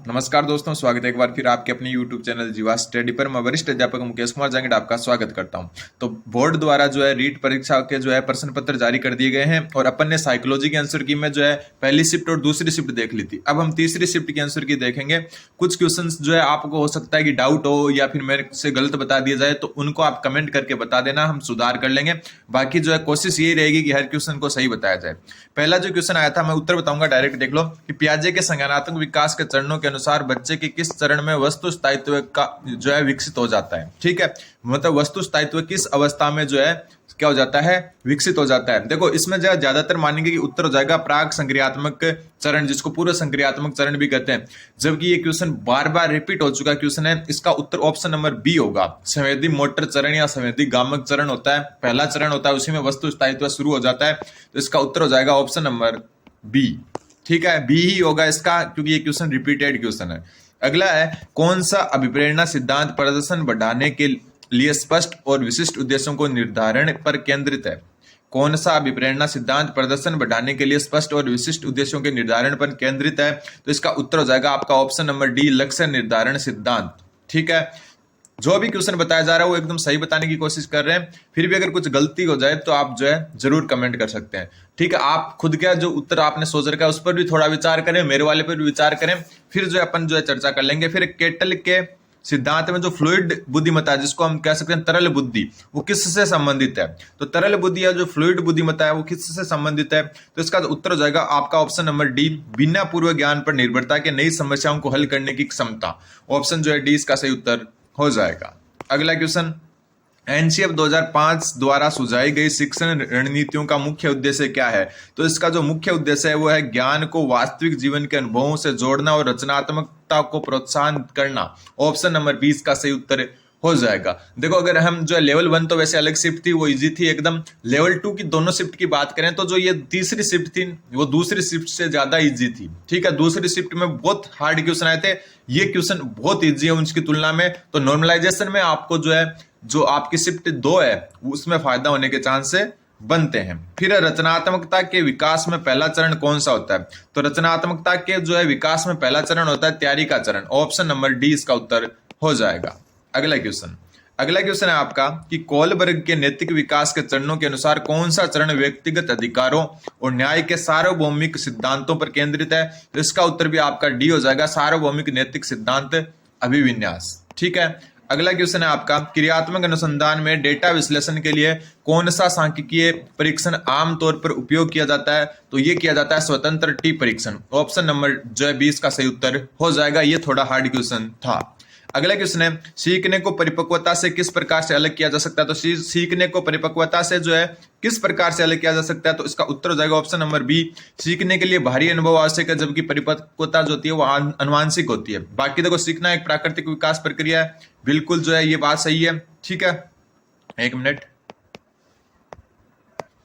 नमस्कार दोस्तों, स्वागत है एक बार फिर आपके अपने YouTube चैनल जीवा स्टडी पर। मैं वरिष्ठ अध्यापक मुकेश कुमार जांगड़ आपका स्वागत करता हूं। तो बोर्ड द्वारा जो है रीट परीक्षा के जो है प्रश्न पत्र जारी कर दिए गए हैं और अपन ने साइकोलॉजी के आंसर की में जो है पहली शिफ्ट और दूसरी शिफ्ट देख ली थी। अब हम तीसरी शिफ्ट के आंसर की देखेंगे। कुछ क्वेश्चन जो है आपको हो सकता है कि डाउट हो या फिर मेरे से गलत बता दिया जाए तो उनको आप कमेंट करके बता देना, हम सुधार कर लेंगे। बाकी जो है कोशिश यही रहेगी कि हर क्वेश्चन को सही बताया जाए। पहला जो क्वेश्चन आया था मैं उत्तर बताऊंगा, डायरेक्ट देख लो कि पियाजे के संज्ञानात्मक विकास के चरणों के अनुसार बच्चे के किस चरण में वस्तु स्थायित्व का जो है विकसित हो जाता है। ठीक है, मतलब वस्तु स्थायित्व किस अवस्था में जो है क्या हो जाता है, विकसित हो जाता है। देखो इसमें जो ज्यादातर मानेंगे कि उत्तर हो जाएगा प्राक संक्रियात्मक चरण, जिसको पूर्व संक्रियात्मक चरण भी कहते हैं। जबकि ये क्वेश्चन बार बार रिपीट हो चुका क्वेश्चन है, इसका उत्तर ऑप्शन नंबर बी होगा। संवेदी मोटर चरण या संवेदी गामक चरण होता है, पहला चरण होता है, उसी में वस्तु स्थायित्व शुरू हो जाता है। तो इसका उत्तर हो जाएगा ऑप्शन नंबर बी। ठीक है, बी ही होगा इसका, क्योंकि ये क्वेश्चन रिपीटेड क्वेश्चन है। अगला है, कौन सा अभिप्रेरणा सिद्धांत प्रदर्शन बढ़ाने के लिए स्पष्ट और विशिष्ट उद्देश्यों को निर्धारण पर केंद्रित है। कौन सा अभिप्रेरणा सिद्धांत प्रदर्शन बढ़ाने के लिए स्पष्ट और विशिष्ट उद्देश्यों के निर्धारण पर केंद्रित है। तो इसका उत्तर हो जाएगा आपका ऑप्शन नंबर डी, लक्ष्य निर्धारण सिद्धांत। ठीक है, जो भी क्वेश्चन बताया जा रहा है वो एकदम सही बताने की कोशिश कर रहे हैं। फिर भी अगर कुछ गलती हो जाए तो आप जो है जरूर कमेंट कर सकते हैं। ठीक है, आप खुद का जो उत्तर आपने सोच रखा है उस पर भी थोड़ा विचार करें, मेरे वाले पर भी विचार करें, फिर जो है अपन जो है चर्चा कर लेंगे। फिर केटल के सिद्धांत में जो फ्लूइड बुद्धिमत्ता है, जिसको हम कह सकते हैं तरल बुद्धि, वो किससे संबंधित है। तो तरल बुद्धि या जो फ्लूइड बुद्धिमत्ता है वो किससे संबंधित है। तो इसका उत्तर हो जाएगा आपका ऑप्शन नंबर डी, बिना पूर्व ज्ञान पर निर्भरता के नई समस्याओं को हल करने की क्षमता। ऑप्शन जो है डी इसका सही उत्तर हो जाएगा। अगला क्वेश्चन, एनसीएफ 2005 द्वारा सुझाई गई शिक्षण रणनीतियों का मुख्य उद्देश्य क्या है। तो इसका जो मुख्य उद्देश्य है वो है ज्ञान को वास्तविक जीवन के अनुभवों से जोड़ना और रचनात्मकता को प्रोत्साहन करना। ऑप्शन नंबर 20 का सही उत्तर हो जाएगा। देखो अगर हम जो है लेवल 1 तो वैसे अलग शिफ्ट थी, वो इजी थी एकदम। लेवल 2 की दोनों शिफ्ट की बात करें तो जो ये तीसरी शिफ्ट थी वो दूसरी शिफ्ट से ज्यादा इजी थी। ठीक है, दूसरी शिफ्ट में बहुत हार्ड क्वेश्चन आए थे, ये क्वेश्चन बहुत इजी है उनकी तुलना में। तो नॉर्मलाइजेशन में आपको जो है जो आपकी शिफ्ट 2 है उसमें फायदा होने के चांस बनते हैं। फिर रचनात्मकता के विकास में पहला चरण कौन सा होता है। तो रचनात्मकता के जो है विकास में पहला चरण होता है तैयारी का चरण। ऑप्शन नंबर डी इसका उत्तर हो जाएगा। अगला क्वेश्चन है आपका कि कोलबर्ग के नैतिक विकास के चरणों के अनुसार कौन सा चरण व्यक्तिगत अधिकारों और न्याय के सार्वभौमिक सिद्धांतों पर केंद्रित है। तो इसका उत्तर भी आपका डी हो जाएगा, सार्वभौमिक नैतिक सिद्धांत अभिविन्यास। ठीक है, अगला क्वेश्चन है आपका, क्रियात्मक अनुसंधान में डेटा विश्लेषण के लिए कौन सा सांख्यिकीय परीक्षण आमतौर पर उपयोग किया जाता है। तो ये किया जाता है स्वतंत्र टी परीक्षण। ऑप्शन नंबर जो है 20 का सही उत्तर हो जाएगा। ये थोड़ा हार्ड क्वेश्चन था। अगला क्वेश्चन है, सीखने को परिपक्वता से किस प्रकार से अलग किया जा सकता है। तो सीखने को परिपक्वता से जो है किस प्रकार से अलग किया जा सकता है। तो इसका उत्तर हो जाएगा ऑप्शन नंबर बी, सीखने के लिए बाहरी अनुभव आवश्यक है, जबकि परिपक्वता जो होती है वो अनुवांशिक होती है। बाकी देखो सीखना एक प्राकृतिक विकास प्रक्रिया है, बिल्कुल जो है ये बात सही है। ठीक है, एक मिनट।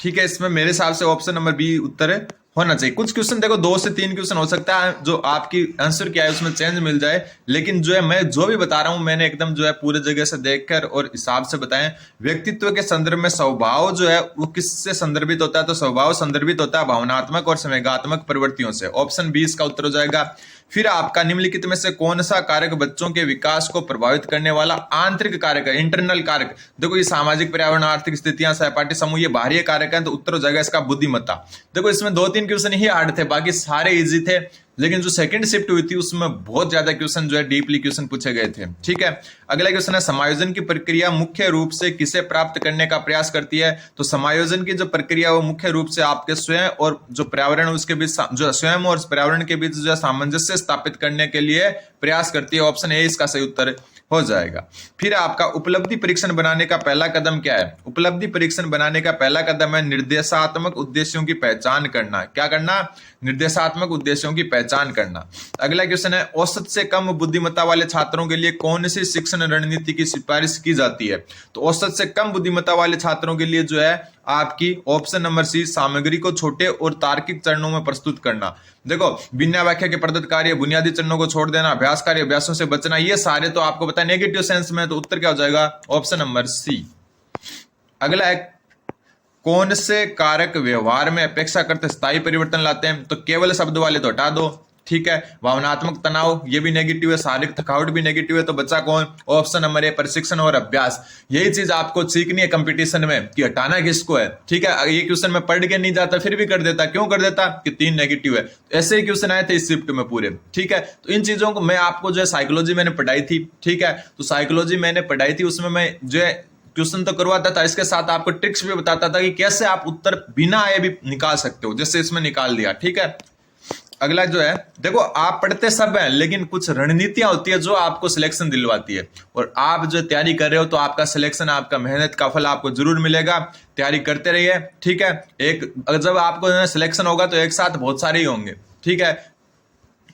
ठीक है, इसमें मेरे हिसाब से ऑप्शन नंबर बी उत्तर होना चाहिए। कुछ क्वेश्चन देखो 2 से 3 क्वेश्चन हो सकता है जो आपकी आंसर क्या है उसमें चेंज मिल जाए, लेकिन जो है मैं जो भी बता रहा हूं मैंने एकदम जो है पूरे जगह से देखकर और हिसाब से बताएं। व्यक्तित्व के संदर्भ में स्वभाव जो है वो किससे संदर्भित होता है। तो स्वभाव संदर्भित होता है भावनात्मक और संवेगात्मक प्रवृत्तियों से। ऑप्शन 20 का उत्तर हो जाएगा। फिर आपका निम्नलिखित में से कौन सा कारक बच्चों के विकास को प्रभावित करने वाला आंतरिक कारक है, इंटरनल कारक। देखो ये सामाजिक पर्यावरण, आर्थिक स्थितियां, सहपाठी समूह, ये बाहरी कारक है। तो उत्तर हो जाएगा इसका बुद्धिमत्ता। देखो इसमें 2-3 क्वेश्चन ही हार्ड थे, बाकी सारे इजी थे, लेकिन जो सेकंड शिफ्ट हुई थी उसमें बहुत ज्यादा क्वेश्चन जो है डीपली क्वेश्चन पूछे गए थे। ठीक है, अगला क्वेश्चन है, समायोजन की प्रक्रिया मुख्य रूप से किसे प्राप्त करने का प्रयास करती है। तो समायोजन की जो प्रक्रिया वो मुख्य रूप से आपके स्वयं और जो पर्यावरण उसके बीच, जो स्वयं और पर्यावरण के बीच जो सामंजस्य स्थापित करने के लिए प्रयास करती है। ऑप्शन ए इसका सही उत्तर हो जाएगा। फिर आपका उपलब्धि परीक्षण बनाने का पहला कदम क्या है। उपलब्धि परीक्षण बनाने का पहला कदम है निर्देशात्मक उद्देश्यों की पहचान करना। क्या करना, निर्देशात्मक उद्देश्यों की पहचान करना। अगला क्वेश्चन है, औसत से कम बुद्धिमत्ता वाले छात्रों के लिए कौन सी शिक्षण रणनीति की सिफारिश की जाती है। तो औसत से कम बुद्धिमत्ता वाले छात्रों के लिए जो है आपकी ऑप्शन नंबर सी, सामग्री को छोटे और तार्किक चरणों में प्रस्तुत करना। देखो बिना व्याख्या के प्रदत्त कार्य, बुनियादी चरणों को छोड़ देना, अभ्यास कार्य, अभ्यासों से बचना, ये सारे तो आपको पता है नेगेटिव सेंस में। तो उत्तर क्या हो जाएगा, ऑप्शन नंबर सी। अगला है, कौन से कारक व्यवहार में अपेक्षाकृत स्थायी परिवर्तन लाते हैं। तो केवल शब्द वाले तो हटा दो। ठीक है। भावनात्मक तनाव ये भी नेगेटिव है, शारीरिक थकावट भी नेगेटिव है। तो बच्चा कौन? ऑप्शन नंबर ए, प्रशिक्षण और अभ्यास। यही चीज आपको सीखनी है कंपटीशन में कि हटाना किसको है, ठीक है। ये क्वेश्चन में पढ़ के नहीं जाता फिर भी कर देता, क्यों कर देता? कि 3 नेगेटिव है। तो ऐसे ही क्वेश्चन आए थे इस शिफ्ट में पूरे, ठीक है। तो इन चीजों को मैं आपको जो है साइकोलॉजी मैंने पढ़ाई थी, ठीक है। तो साइकोलॉजी मैंने पढ़ाई थी, उसमें मैं जो है क्वेश्चन तो करवाता था, इसके साथ आपको ट्रिक्स भी बताता था कि कैसे आप उत्तर बिना आए भी निकाल सकते हो, जैसे इसमें निकाल दिया, ठीक है। अगला जो है, देखो आप पढ़ते सब हैं लेकिन कुछ रणनीतियां होती है जो आपको सिलेक्शन दिलवाती है, और आप जो तैयारी कर रहे हो तो आपका सिलेक्शन, आपका मेहनत का फल आपको जरूर मिलेगा। तैयारी करते रहिए, ठीक है। जब आपको सिलेक्शन होगा तो एक साथ बहुत सारे ही होंगे, ठीक है।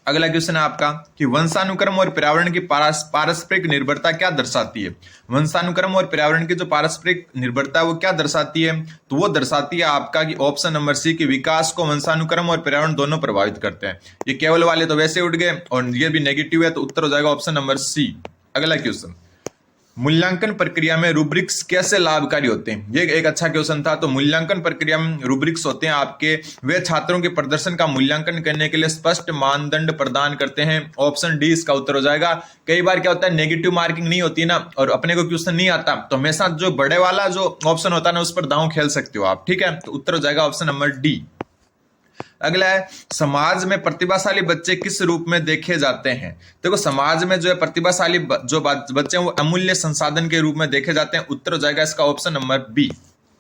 अगला क्वेश्चन है आपका कि वंशानुक्रम और पर्यावरण की पारस्परिक निर्भरता क्या दर्शाती है। वंशानुक्रम और पर्यावरण की जो पारस्परिक निर्भरता है वो क्या दर्शाती है? तो वो दर्शाती है आपका कि ऑप्शन नंबर सी, कि विकास को वंशानुक्रम और पर्यावरण दोनों प्रभावित करते हैं। ये केवल वाले तो वैसे उठ गए और ये भी नेगेटिव है, तो उत्तर हो जाएगा ऑप्शन नंबर सी। अगला क्वेश्चन, मूल्यांकन प्रक्रिया में रूब्रिक्स कैसे लाभकारी होते हैं? ये एक अच्छा क्वेश्चन था। तो मूल्यांकन प्रक्रिया में रूब्रिक्स होते हैं आपके वे छात्रों के प्रदर्शन का मूल्यांकन करने के लिए स्पष्ट मानदंड प्रदान करते हैं। ऑप्शन डी इसका उत्तर हो जाएगा। कई बार क्या होता है, नेगेटिव मार्किंग नहीं होती ना, और अपने को क्वेश्चन नहीं आता तो हमेशा जो बड़े वाला जो ऑप्शन होता है ना उस पर दांव खेल सकते हो आप, ठीक है। तो उत्तर हो जाएगा ऑप्शन नंबर डी। अगला है, समाज में प्रतिभाशाली बच्चे किस रूप में देखे जाते हैं? देखो समाज में जो है प्रतिभाशाली जो बच्चे हैं वो अमूल्य संसाधन के रूप में देखे जाते हैं। उत्तर हो जाएगा इसका ऑप्शन नंबर बी।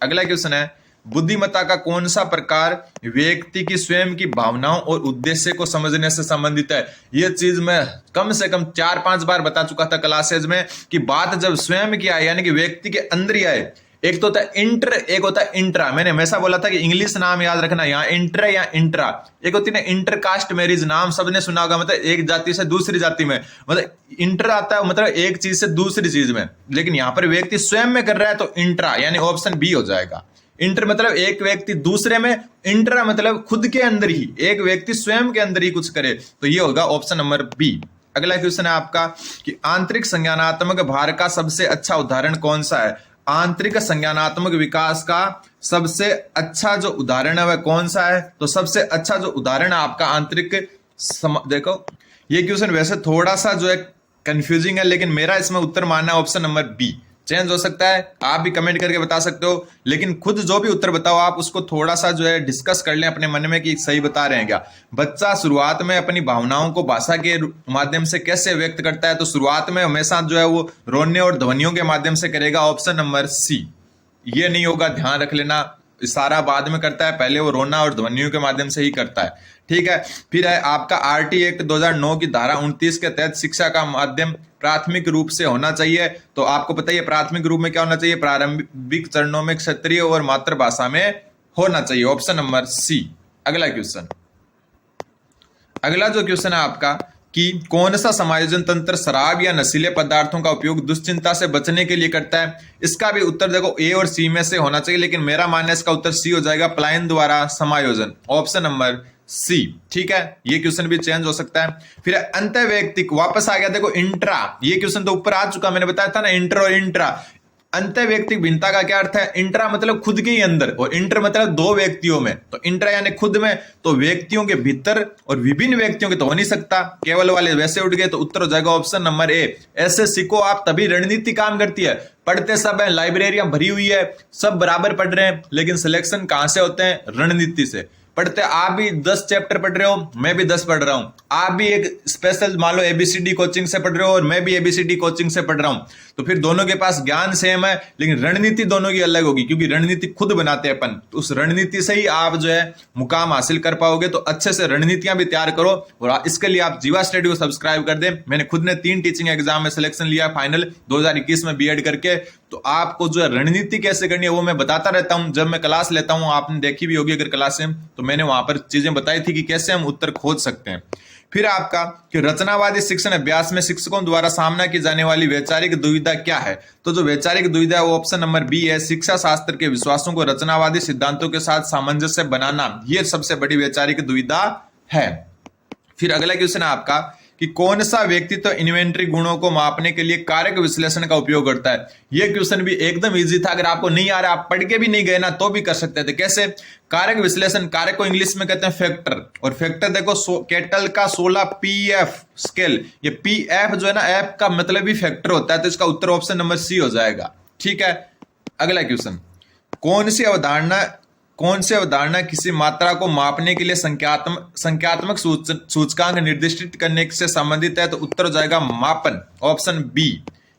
अगला क्वेश्चन है, बुद्धिमत्ता का कौन सा प्रकार व्यक्ति की स्वयं की भावनाओं और उद्देश्य को समझने से संबंधित है? यह चीज मैं कम से कम 4-5 बार बता चुका था क्लासेज में कि बात जब स्वयं की आए यानी कि व्यक्ति के अंदर ही आए, एक तो होता है इंटर, एक होता है इंट्रा। मैंने हमेशा बोला था कि इंग्लिश नाम याद रखना, यहाँ इंटर या इंट्रा। एक होती है ना इंटरकास्ट मैरिज, नाम सबने सुना होगा, मतलब एक जाति से दूसरी जाति में, मतलब इंटर आता है मतलब एक चीज से दूसरी चीज में, लेकिन यहाँ पर व्यक्ति स्वयं में कर रहा है तो इंट्रा, यानी ऑप्शन बी हो जाएगा। इंटर मतलब एक व्यक्ति दूसरे में, इंट्रा मतलब खुद के अंदर ही, एक व्यक्ति स्वयं के अंदर ही कुछ करे, तो ये होगा ऑप्शन नंबर बी। अगला क्वेश्चन है आपका कि आंतरिक संज्ञानात्मक भार का सबसे अच्छा उदाहरण कौन सा है? आंतरिक संज्ञानात्मक विकास का सबसे अच्छा जो उदाहरण है वह कौन सा है? तो सबसे अच्छा जो उदाहरण है आपका आंतरिक देखो ये क्वेश्चन वैसे थोड़ा सा जो है कंफ्यूजिंग है, लेकिन मेरा इसमें उत्तर मानना है ऑप्शन नंबर बी। चेंज हो सकता है, आप भी कमेंट करके बता सकते हो, लेकिन खुद जो भी उत्तर बताओ आप उसको थोड़ा सा जो है डिस्कस कर लें अपने मन में कि सही बता रहे हैं क्या। बच्चा शुरुआत में अपनी भावनाओं को भाषा के माध्यम से कैसे व्यक्त करता है? तो शुरुआत में हमेशा जो है वो रोने और ध्वनियों के माध्यम से करेगा, ऑप्शन नंबर सी। ये नहीं होगा, ध्यान रख लेना, इशारा बाद में करता है, पहले वो रोना और ध्वनियों के माध्यम से ही करता है, ठीक है। फिर है आपका आरटी एक्ट 2009 की धारा 29 के तहत शिक्षा का माध्यम प्राथमिक रूप से होना चाहिए। तो आपको पता है प्राथमिक रूप में क्या होना चाहिए? प्रारंभिक चरणों में क्षेत्रीय और मातृभाषा में होना चाहिए, ऑप्शन नंबर सी। अगला क्वेश्चन, अगला जो क्वेश्चन है आपका कि कौन सा समायोजन तंत्र शराब या नशीले पदार्थों का उपयोग दुश्चिंता से बचने के लिए करता है? इसका भी उत्तर देखो ए और सी में से होना चाहिए, लेकिन मेरा मानना है इसका उत्तर सी हो जाएगा, पलायन द्वारा समायोजन, ऑप्शन नंबर सी, ठीक है। ये क्वेश्चन भी चेंज हो सकता है। फिर अंत व्यक्ति वापस आ गया, देखो इंट्रा, ये क्वेश्चन तो ऊपर आ चुका, मैंने बताया था ना इंटर और इंट्रा। अंत व्यक्तिक भिन्नता का क्या अर्थ है? इंट्रा मतलब खुद के ही अंदर, और इंटर मतलब दो व्यक्तियों में। तो इंट्रा यानी खुद में, तो व्यक्तियों के भीतर और विभिन्न व्यक्तियों के तो हो नहीं सकता, केवल वाले वैसे उठ गए, तो उत्तर हो जाएगा ऑप्शन नंबर ए। ऐसे सीखो आप, तभी रणनीति काम करती है। पढ़ते सब है, लाइब्रेरियां भरी हुई है, सब बराबर पढ़ रहे हैं, लेकिन सिलेक्शन कहां से होते हैं? रणनीति से। पढ़ते आप भी 10 चैप्टर पढ़ रहे हो, मैं भी 10 पढ़ रहा हूं, आप भी एक स्पेशल मान लो एबीसीडी कोचिंग से पढ़ रहे हो और मैं भी एबीसीडी कोचिंग से पढ़ रहा हूं, तो फिर दोनों के पास ज्ञान सेम है, लेकिन रणनीति दोनों की अलग होगी, क्योंकि रणनीति खुद बनाते हैं अपन। तो उस रणनीति से ही आप जो है मुकाम हासिल कर पाओगे। तो अच्छे से रणनीतियां भी तैयार करो, और इसके लिए आप जीवा स्टडी को सब्सक्राइब कर दें। मैंने खुद ने 3 टीचिंग एग्जाम में सिलेक्शन लिया फाइनल 2021 में बीएड करके, तो आपको जो है रणनीति कैसे करनी है वो मैं बताता रहता हूं। जब मैं क्लास लेता हूं, आपने देखी भी होगी अगर क्लासें, तो मैंने वहां पर चीजें बताई थी कि कैसे हम उत्तर खोज सकते हैं। फिर आपका कि रचनावादी शिक्षण अभ्यास में शिक्षकों द्वारा सामना की जाने वाली वैचारिक दुविधा क्या है? तो जो वैचारिक दुविधा है वो ऑप्शन नंबर बी है, शिक्षा शास्त्र के विश्वासों को रचनावादी सिद्धांतों के साथ सामंजस्य बनाना, यह सबसे बड़ी वैचारिक दुविधा है। फिर अगला क्वेश्चन है आपका कि कौन सा व्यक्ति तो इन्वेंट्री गुणों को मापने के लिए कारक विश्लेषण का उपयोग करता है। यह क्वेश्चन भी एकदम इजी था, अगर आपको नहीं आ रहा, आप पढ़ के भी नहीं गए ना तो भी कर सकते थे। कैसे? कारक विश्लेषण, कारक को इंग्लिश में कहते हैं फैक्टर, और फैक्टर देखो केटल का 16 पीएफ स्केल, ये पीएफ जो है ना, एफ का मतलब ही फैक्टर होता है, तो इसका उत्तर ऑप्शन नंबर सी हो जाएगा। ठीक है, अगला क्वेश्चन, कौन सी अवधारणा किसी मात्रा को मापने के लिए संख्यात्मक सूचकांक निर्दिष्ट करने से संबंधित है? तो उत्तर हो जाएगा मापन, ऑप्शन बी।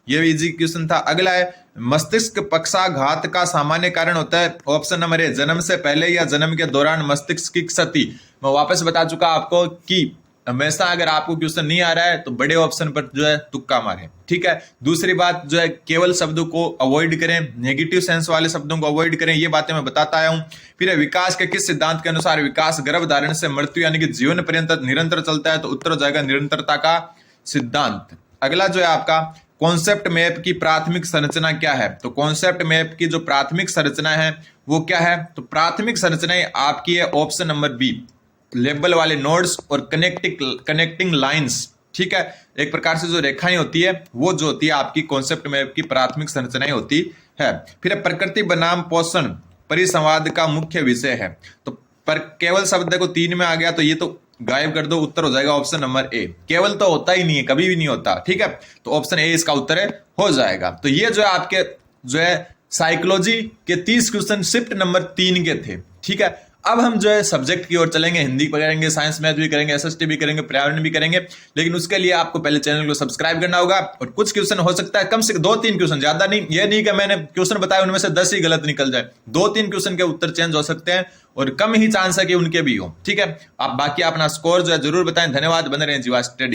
ये भी इजी क्वेश्चन था। अगला है, मस्तिष्क पक्षाघात का सामान्य कारण होता है? ऑप्शन नंबर ए, जन्म से पहले या जन्म के दौरान मस्तिष्क की क्षति। मैं वापस बता चुका आपको कि हमेशा अगर आपको क्वेश्चन नहीं आ रहा है तो बड़े ऑप्शन पर जो है तुक्का मारें। ठीक है, दूसरी बात जो है, केवल शब्दों को अवॉइड करें, नेगेटिव सेंस वाले शब्दों को अवॉइड करें, ये बातें मैं बताता आया हूं। फिर है, विकास के किस सिद्धांत के अनुसार विकास गर्भधारण से मृत्यु यानी कि जीवन पर्यंत निरंतर चलता है? तो उत्तर हो जाएगा निरंतरता का सिद्धांत। अगला जो है आपका, कॉन्सेप्ट मैप की प्राथमिक संरचना क्या है? तो कॉन्सेप्ट मैप की जो प्राथमिक संरचना है वो क्या है? तो प्राथमिक संरचना आपकी है ऑप्शन नंबर बी, लेबल वाले नोड्स और कनेक्टिंग लाइंस। ठीक है, एक प्रकार से जो रेखाएं होती है वो जो होती है आपकी कॉन्सेप्ट मैप की प्राथमिक संरचनाएं होती है। फिर प्रकृति बनाम पोषण परिसंवाद का मुख्य विषय है? तो पर केवल शब्द देखो 3 में आ गया, तो ये तो गायब कर दो, उत्तर हो जाएगा ऑप्शन नंबर ए। केवल तो होता ही नहीं है, कभी भी नहीं होता। ठीक है, तो ऑप्शन ए इसका उत्तर है, हो जाएगा। तो ये जो है आपके जो है साइकोलॉजी के 30 क्वेश्चन शिफ्ट नंबर 3 के थे। ठीक है, अब हम जो है सब्जेक्ट की ओर चलेंगे, हिंदी करेंगे, साइंस मैथ भी करेंगे, एसएसटी भी करेंगे, पर्यावरण भी करेंगे, लेकिन उसके लिए आपको पहले चैनल को सब्सक्राइब करना होगा। और कुछ क्वेश्चन हो सकता है कम से 2-3 क्वेश्चन, ज्यादा नहीं, ये नहीं कि मैंने क्वेश्चन बताए उनमें से 10 ही गलत निकल जाए, 2-3 क्वेश्चन के उत्तर चेंज हो सकते हैं और कम ही चांस है कि उनके भी हो। ठीक है, आप बाकी अपना स्कोर जो है जरूर बताएं। धन्यवाद, बने रहें जीवा स्टडी।